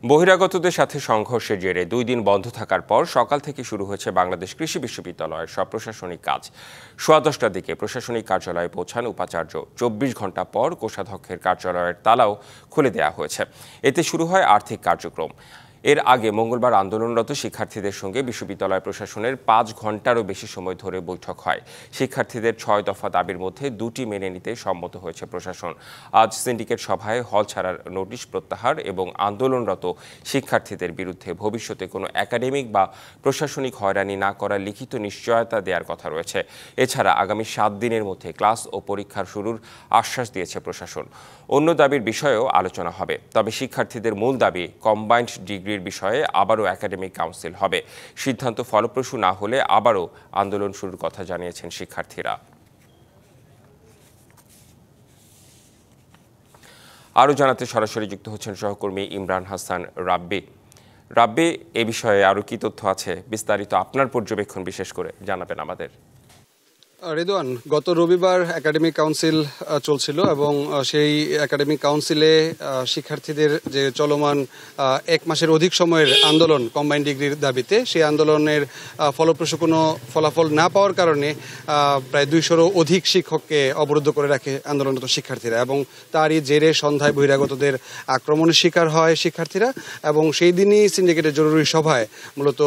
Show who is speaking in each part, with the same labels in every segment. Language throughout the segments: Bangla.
Speaker 1: বহিরাগতদের সাথে সংঘর্ষের জেরে 2 দিন বন্ধ থাকার পর সকাল থেকে শুরু হয়েছে বাংলাদেশ কৃষি বিশ্ববিদ্যালয়ের সব প্রশাসনিক কাজ। 10:15টার দিকে প্রশাসনিক কার্যালয়ে পৌঁছান উপাচার্য। 24 ঘন্টা পর কোষাধ্যক্ষের কার্যালয়ের তালাও খুলে দেওয়া হয়েছে। এতে শুরু হয় আর্থিক কার্যক্রম। এর আগে মঙ্গলবার আন্দোলনরত শিক্ষার্থীদের সঙ্গে বিশ্ববিদ্যালয় প্রশাসনের 5 ঘন্টারও বেশি সময় ধরে বৈঠক হয়। শিক্ষার্থীদের 6 দফা দাবির মধ্যে 2টি মেনে নিতে সম্মত হয়েছে প্রশাসন। আজ সিন্ডিকেট সভায় হল ছাড়ার নোটিশ প্রত্যাহার এবং আন্দোলনরত শিক্ষার্থীদের বিরুদ্ধে ভবিষ্যতে কোনো একাডেমিক বা প্রশাসনিক হয়রানি না করার লিখিত নিশ্চয়তা দেওয়ার কথা রয়েছে। এছাড়া আগামী 7 দিনের মধ্যে ক্লাস ও পরীক্ষার শুরুর আশ্বাস দিয়েছে প্রশাসন। অন্য দাবির বিষয়েও আলোচনা হবে। তবে শিক্ষার্থীদের মূল দাবি কম্বাইন্ড ডিগ্রির বিষয়ে আবারও একাডেমিক কাউন্সিল হবে। সিদ্ধান্ত ফলপ্রসূ না হলে আবারও আন্দোলন শুরুর কথা জানিয়েছেন শিক্ষার্থীরা। আরও জানাতে সরাসরি যুক্ত হচ্ছেন সহকর্মী ইমরান হাসান রাব্বি। রাব্বি, এ বিষয়ে আরও কি তথ্য আছে বিস্তারিত আপনার পর্যবেক্ষণ বিশেষ করে জানাবেন আমাদের।
Speaker 2: রেদওয়ান, গত রবিবার একাডেমিক কাউন্সিল চলছিল এবং সেই একাডেমিক কাউন্সিলে শিক্ষার্থীদের যে চলমান 1 মাসের অধিক সময়ের আন্দোলন কম্বাইন্ড ডিগ্রির দাবিতে, সেই আন্দোলনের ফলপ্রসূ কোনো ফলাফল না পাওয়ার কারণে প্রায় 200-রও অধিক শিক্ষককে অবরুদ্ধ করে রাখে আন্দোলনরত শিক্ষার্থীরা এবং তারই জেরে সন্ধ্যায় বহিরাগতদের আক্রমণের শিকার হয় শিক্ষার্থীরা এবং সেই দিনই সিন্ডিকেটের জরুরি সভায় মূলত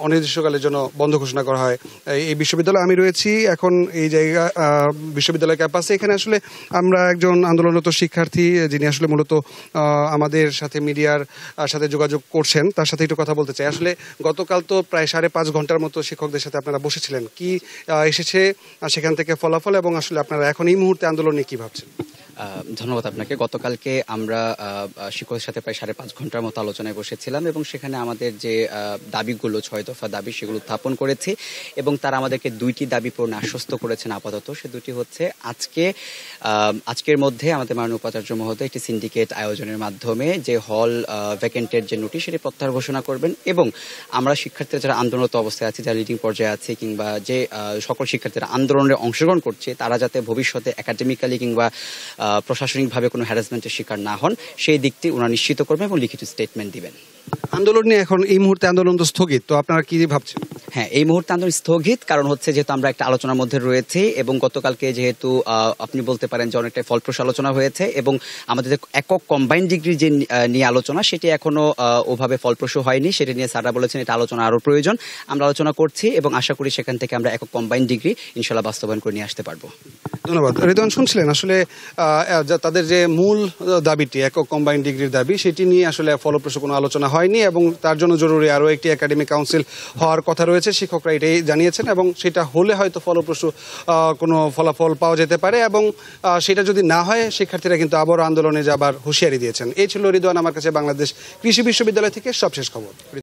Speaker 2: অনির্দিষ্টকালের জন্য বন্ধ ঘোষণা করা হয় এই বিশ্ববিদ্যালয়ে। আমি রয়েছি এখন এই জায়গা বিশ্ববিদ্যালয় ক্যাম্পাসে। এখানে আসলে আমরা একজন আন্দোলনরত শিক্ষার্থী যিনি আসলে মূলত আমাদের সাথে মিডিয়ার সাথে যোগাযোগ করছেন, তার সাথে একটু কথা বলতে চাই। আসলে গতকাল তো প্রায় 5.5 ঘন্টার মতো শিক্ষকদের সাথে আপনারা বসেছিলেন, কি এসেছে সেখান থেকে ফলাফল এবং আসলে আপনারা এখন এই মুহূর্তে আন্দোলন নিয়ে কি ভাবছেন?
Speaker 3: ধন্যবাদ আপনাকে। গতকালকে আমরা শিক্ষকদের সাথে প্রায় 5.5 ঘন্টার মতো আলোচনায় বসেছিলাম এবং সেখানে আমাদের যে দাবিগুলো 6 দফা দাবি সেগুলো উত্থাপন করেছি এবং তারা আমাদেরকে 2টি দাবি পূরণে আশ্বস্ত করেছেন আপাতত। সে 2টি হচ্ছে আজকের মধ্যে আমাদের মাননীয় উপাচার্য মহোদয় একটি সিন্ডিকেট আয়োজনের মাধ্যমে যে হল ভ্যাকেন্টের যে নোটিশ সেটি প্রত্যাহার ঘোষণা করবেন এবং আমরা শিক্ষার্থীরা যারা আন্দোলনরত অবস্থায় আছে, যারা লিডিং পর্যায়ে আছে কিংবা যে সকল শিক্ষার্থীরা আন্দোলনে অংশগ্রহণ করছে তারা যাতে ভবিষ্যতে একাডেমিক্যালি কিংবা প্রশাসনিকভাবে কোনো হ্যারাসমেন্টের শিকার না হন সেই দিকটি ওনারা নিশ্চিত করবেন এবং লিখিত স্টেটমেন্ট দিবেন।
Speaker 2: আন্দোলন নিয়ে এখন এই মুহূর্তে আন্দোলন তো স্থগিত, তো আপনারা কি ভাবছেন?
Speaker 3: হ্যাঁ, এই মুহূর্তে আন্দোলন স্থগিত, কারণ হচ্ছে যেহেতু আমরা একটা আলোচনার মধ্যে রয়েছে এবং গতকালকে যেহেতু আপনি বলতে পারেন যে অনেকটাই ফলপ্রসূ আলোচনা হয়েছে এবং আমাদের একক কম্বাইন্ড ডিগ্রি যে নিয়ে আলোচনা সেটি এখনো ওভাবে ফলপ্রসূ হয়নি। সেটা নিয়ে স্যাররা বলেছেন এটা আলোচনা আরও প্রয়োজন। আমরা আলোচনা করছি এবং আশা করি সেখান থেকে আমরা একক কম্বাইন্ড ডিগ্রি ইনশাল্লাহ বাস্তবায়ন করে নিয়ে আসতে পারবো।
Speaker 2: ধন্যবাদ। রেদওয়ান, শুনছিলেন আসলে তাদের যে মূল দাবিটি একক কম্বাইন্ড ডিগ্রির দাবি সেটি নিয়ে আসলে ফলপ্রসূ কোনো আলোচনা হয়নি এবং তার জন্য জরুরি আরও একটি একাডেমিক কাউন্সিল হওয়ার কথা রয়েছে। শিক্ষকরা এটাই জানিয়েছেন এবং সেটা হলে হয়তো ফলপ্রসূ কোনো ফলাফল পাওয়া যেতে পারে এবং সেটা যদি না হয় শিক্ষার্থীরা কিন্তু আবারও আন্দোলনে যাবার হুঁশিয়ারি দিয়েছেন। এই ছিল রিদওয়ান আমার কাছে বাংলাদেশ কৃষি বিশ্ববিদ্যালয় থেকে সবশেষ খবর।